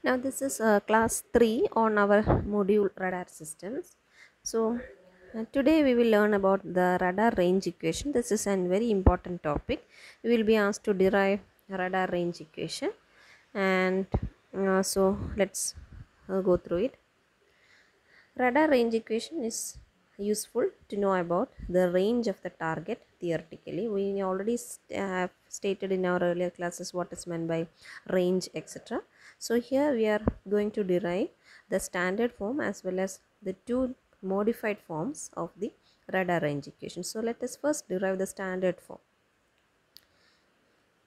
Now this is class 3 on our module radar systems. So today we will learn about the radar range equation. This is a very important topic. We will be asked to derive radar range equation, and so let's go through it. Radar range equation is useful to know about the range of the target theoretically. We already have stated in our earlier classes what is meant by range, etc. So here we are going to derive the standard form as well as the two modified forms of the radar range equation. So let us first derive the standard form.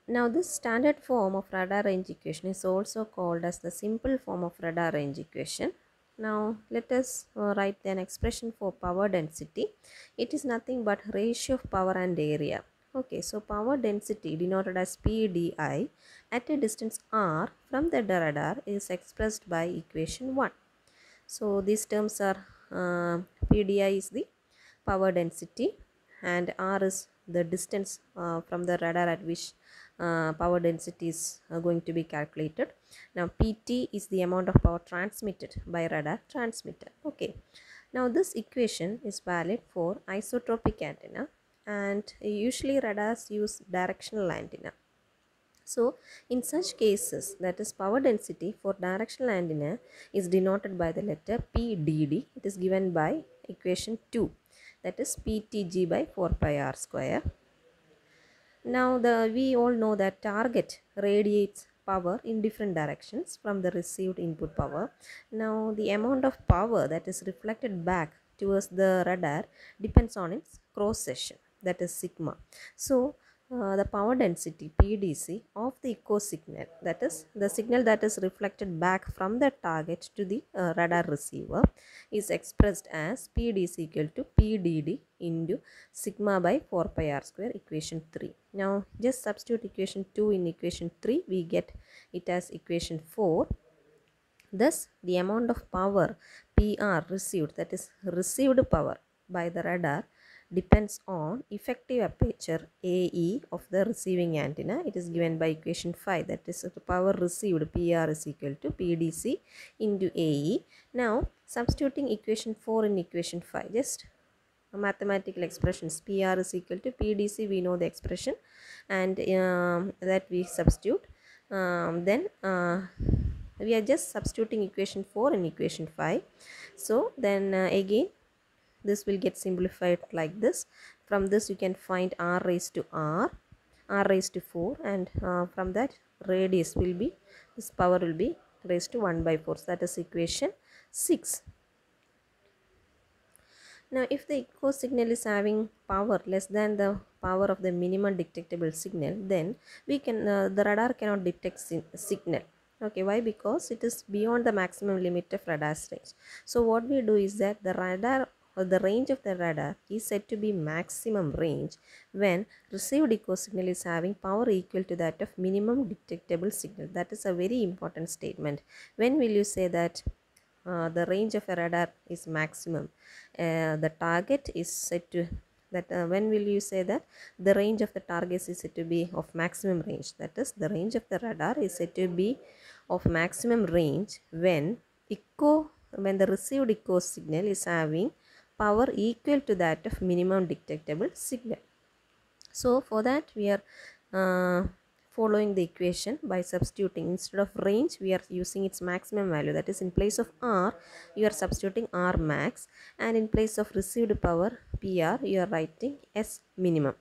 Now this standard form of radar range equation is also called as the simple form of radar range equation. Now let us write an expression for power density. It is nothing but ratio of power and area. Okay, so power density denoted as PDI at a distance r from the radar is expressed by equation 1. So these terms are PDI is the power density and R is the distance from the radar at which power density is going to be calculated. Now PT is the amount of power transmitted by radar transmitter. Okay. Now this equation is valid for isotropic antenna, and usually radars use directional antenna. So in such cases, that is power density for directional antenna is denoted by the letter PDD. It is given by equation 2, that is PTG by 4 pi r square. Now we all know that target radiates power in different directions from the received input power. Now the amount of power that is reflected back towards the radar depends on its cross section, that is sigma. So the power density PDC of the echo signal, that is the signal that is reflected back from the target to the radar receiver, is expressed as PDC equal to PDD into sigma by 4 pi r square, equation 3. Now just substitute equation 2 in equation 3, we get it as equation 4. Thus the amount of power PR received, that is received power by the radar, depends on effective aperture AE of the receiving antenna. It is given by equation 5, that is the power received PR is equal to PDC into AE. Now substituting equation 4 in equation 5, just mathematical expressions, PR is equal to PDC, we know the expression, and that we substitute. Then we are just substituting equation 4 in equation 5. So then again this will get simplified like this. From this you can find r raised to r raised to 4, and from that radius will be, this power will be raised to 1 by 4. So that is equation 6. Now if the echo signal is having power less than the power of the minimum detectable signal, then we can the radar cannot detect signal. Okay, why? Because it is beyond the maximum limit of radar's range. So what we do is that the radar or the range of the radar is said to be maximum range when received echo signal is having power equal to that of minimum detectable signal. That is a very important statement. When will you say that the range of a radar is maximum? The target is said to that when will you say that the range of the target is said to be of maximum range? That is, the range of the radar is said to be of maximum range when the received echo signal is having power equal to that of minimum detectable signal. So for that we are following the equation by substituting. Instead of range, we are using its maximum value, that is in place of r you are substituting r max, and in place of received power PR you are writing S minimum.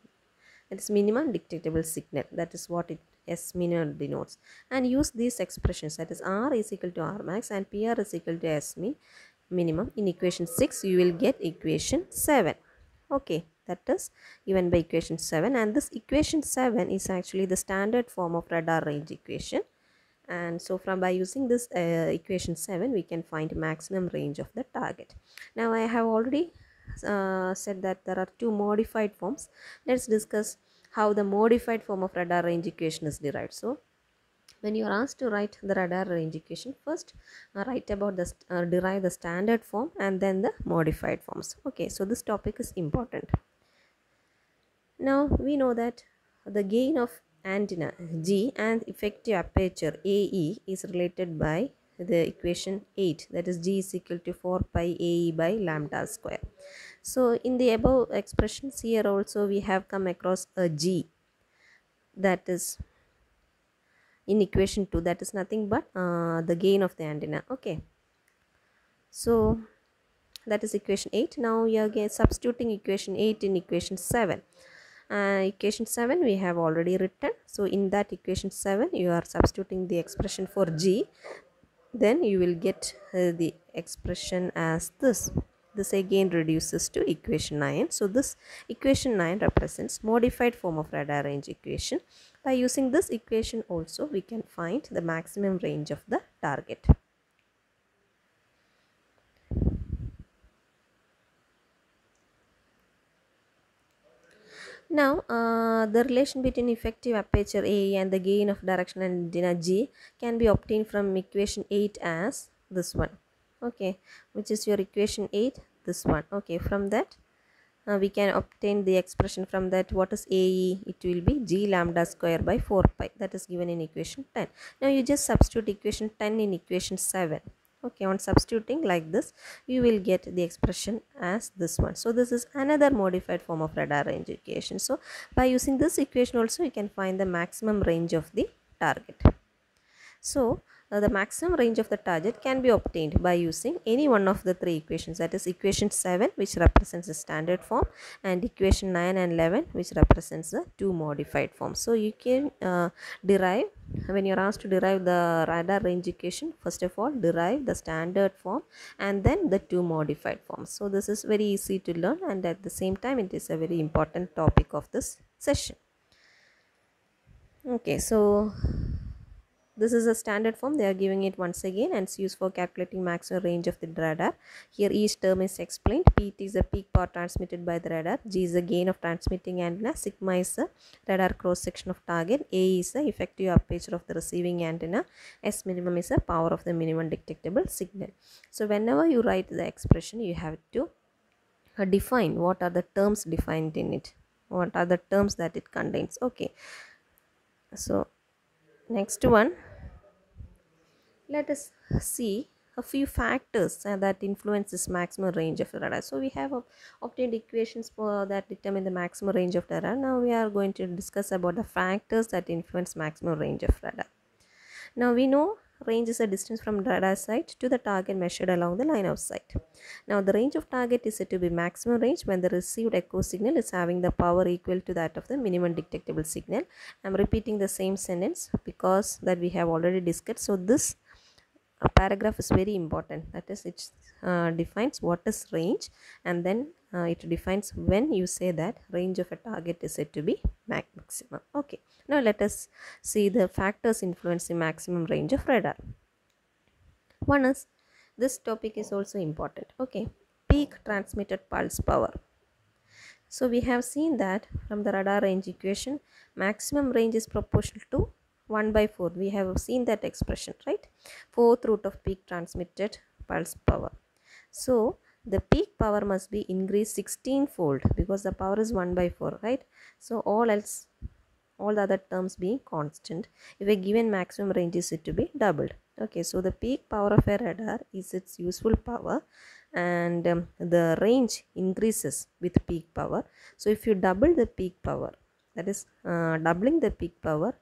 It is minimum detectable signal, that is what it S minimum denotes, and use these expressions, that is r is equal to r max and PR is equal to S minimum. In equation 6 you will get equation 7. Okay, that is given by equation 7, and this equation 7 is actually the standard form of radar range equation. And so from by using this equation 7 we can find maximum range of the target. Now I have already said that there are two modified forms. Let's discuss how the modified form of radar range equation is derived. So when you are asked to write the radar range equation, first write about the derive the standard form and then the modified forms. Okay, so this topic is important. Now we know that the gain of antenna G and effective aperture AE is related by the equation 8, that is g is equal to 4 pi ae by lambda square. So in the above expressions here also we have come across a g, that is in equation 2, that is nothing but the gain of the antenna. Okay, so that is equation 8. Now we are again substituting equation 8 in equation 7. Equation 7 we have already written, so in that equation 7 you are substituting the expression for g, then you will get the expression as this. This again reduces to equation 9. So this equation 9 represents modified form of radar range equation. By using this equation also we can find the maximum range of the target. Now the relation between effective aperture A and the gain of directional antenna G can be obtained from equation 8 as this one. Okay, which is your equation 8, this one. Okay, from that we can obtain the expression from that. What is AE? It will be g lambda square by 4 pi, that is given in equation 10. Now you just substitute equation 10 in equation 7. Okay, on substituting like this you will get the expression as this one. So this is another modified form of radar range equation. So by using this equation also you can find the maximum range of the target. So the maximum range of the target can be obtained by using any one of the three equations, that is equation 7 which represents the standard form and equation 9 and 11 which represents the two modified forms. So you can derive, when you are asked to derive the radar range equation, first of all derive the standard form and then the two modified forms. So this is very easy to learn, and at the same time it is a very important topic of this session. Okay, so this is a standard form, they are giving it once again, and it's used for calculating maximum range of the radar. Here each term is explained. Pt is the peak power transmitted by the radar, G is the gain of transmitting antenna, sigma is the radar cross section of target, A is the effective aperture of the receiving antenna, S minimum is the power of the minimum detectable signal. So whenever you write the expression you have to define what are the terms defined in it, what are the terms that it contains. Okay, so next one, let us see a few factors that influences maximum range of the radar. So we have obtained equations for that determine the maximum range of the radar. Now we are going to discuss about the factors that influence maximum range of radar. Now we know range is a distance from radar site to the target measured along the line of sight. Now the range of target is said to be maximum range when the received echo signal is having the power equal to that of the minimum detectable signal. I am repeating the same sentence because that we have already discussed. So this paragraph is very important, that is it defines what is range, and then it defines when you say that range of a target is said to be maximum. Okay, now let us see the factors influencing maximum range of radar. One is, this topic is also important. Okay, peak transmitted pulse power. So we have seen that from the radar range equation, maximum range is proportional to 1 by 4. We have seen that expression, right? 4th root of peak transmitted pulse power. So the peak power must be increased 16-fold because the power is 1 by 4, right? So all the other terms being constant, if a given maximum range is said to be doubled. Okay, so the peak power of a radar is its useful power, and the range increases with peak power. So if you double the peak power, that is doubling the peak power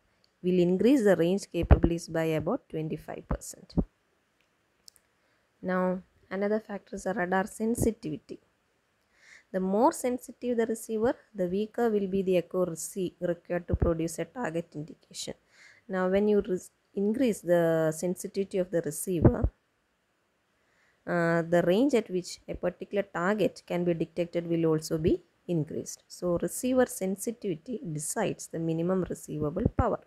will increase the range capabilities by about 25%. Now another factor is the radar sensitivity. The more sensitive the receiver, the weaker will be the echo required to produce a target indication. Now when you increase the sensitivity of the receiver, the range at which a particular target can be detected will also be increased. So receiver sensitivity decides the minimum receivable power.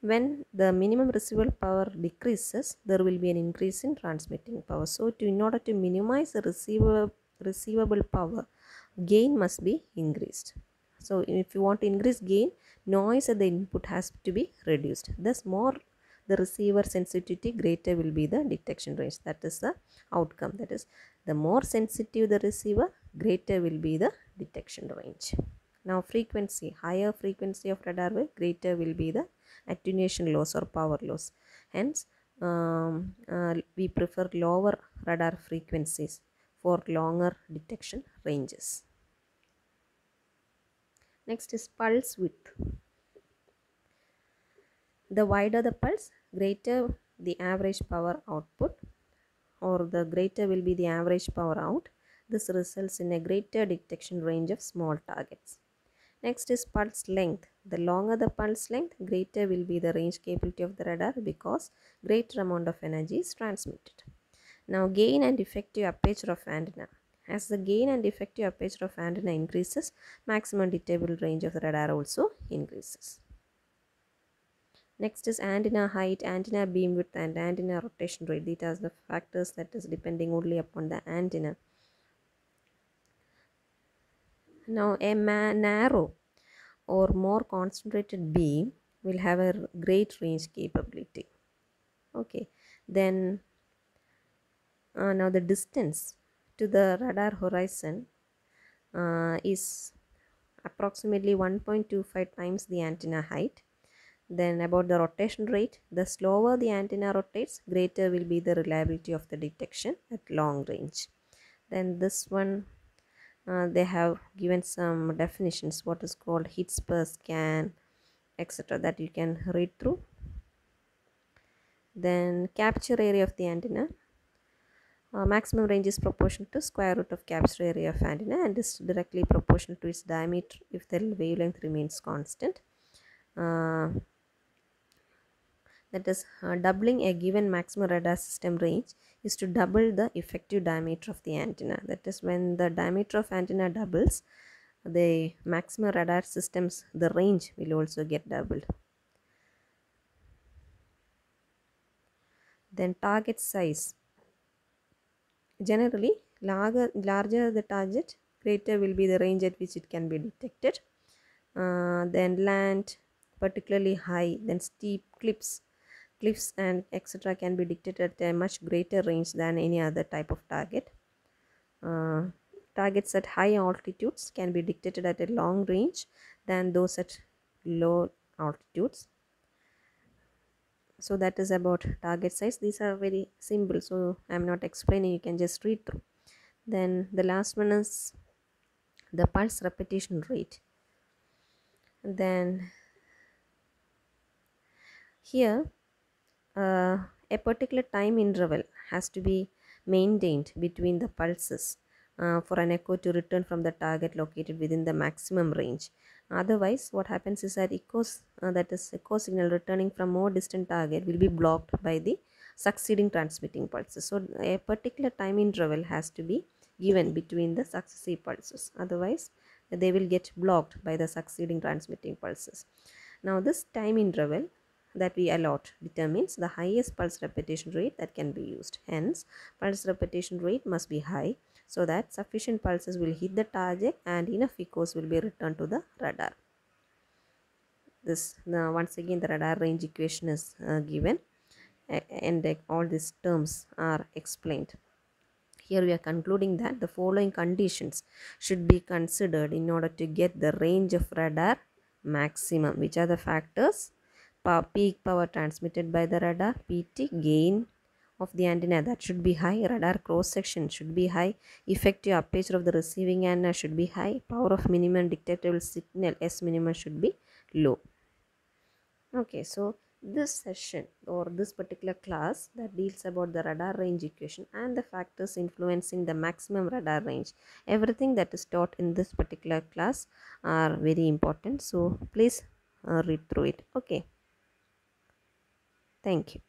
When the minimum receivable power decreases, there will be an increase in transmitting power. So in order to minimize the receivable power, gain must be increased. So if you want to increase gain, noise at the input has to be reduced. Thus more the receiver sensitivity, greater will be the detection range. That is the outcome. That is, the more sensitive the receiver, greater will be the detection range. Now frequency, higher frequency of radar wave, greater will be the attenuation loss or power loss. Hence, we prefer lower radar frequencies for longer detection ranges. Next is pulse width. The wider the pulse, greater the average power output, or the greater will be the average power out. This results in a greater detection range of small targets. Next is pulse length. The longer the pulse length, greater will be the range capability of the radar because greater amount of energy is transmitted. Now gain and effective aperture of antenna. As the gain and effective aperture of antenna increases, maximum detectable range of the radar also increases. Next is antenna height, antenna beam width and antenna rotation rate. These are the factors that is depending only upon the antenna. Now a narrow or more concentrated beam will have a great range capability. Okay, then now the distance to the radar horizon is approximately 1.25 times the antenna height. Then about the rotation rate, the slower the antenna rotates, greater will be the reliability of the detection at long range. Then this one, they have given some definitions, what is called hits per scan, etc., that you can read through. Then capture area of the antenna. Maximum range is proportional to square root of capture area of antenna and is directly proportional to its diameter if the wavelength remains constant. That is, doubling a given maximum radar system range is to double the effective diameter of the antenna. That is, when the diameter of antenna doubles, the maximum radar systems, the range will also get doubled. Then target size. Generally, larger the target, greater will be the range at which it can be detected. Then land, particularly high, then steep cliffs and etc. can be detected at a much greater range than any other type of target. Targets at high altitudes can be detected at a long range than those at low altitudes. So that is about target size. These are very simple, so I am not explaining, you can just read through. Then the last one is the pulse repetition rate. Then here a particular time interval has to be maintained between the pulses for an echo to return from the target located within the maximum range. Otherwise, what happens is that that is echo signal returning from more distant target will be blocked by the succeeding transmitting pulses. So a particular time interval has to be given between the successive pulses. Otherwise, they will get blocked by the succeeding transmitting pulses. Now this time interval that we allot determines the highest pulse repetition rate that can be used. Hence, pulse repetition rate must be high so that sufficient pulses will hit the target and enough echoes will be returned to the radar. This once again the radar range equation is given and all these terms are explained. Here we are concluding that the following conditions should be considered in order to get the range of radar maximum. Which are the factors? Peak power transmitted by the radar, PT, gain of the antenna that should be high, radar cross section should be high, effective aperture of the receiving antenna should be high, power of minimum detectable signal S minimum should be low. Okay, so this session or this particular class that deals about the radar range equation and the factors influencing the maximum radar range, everything that is taught in this particular class are very important, so please read through it. Okay, thank you.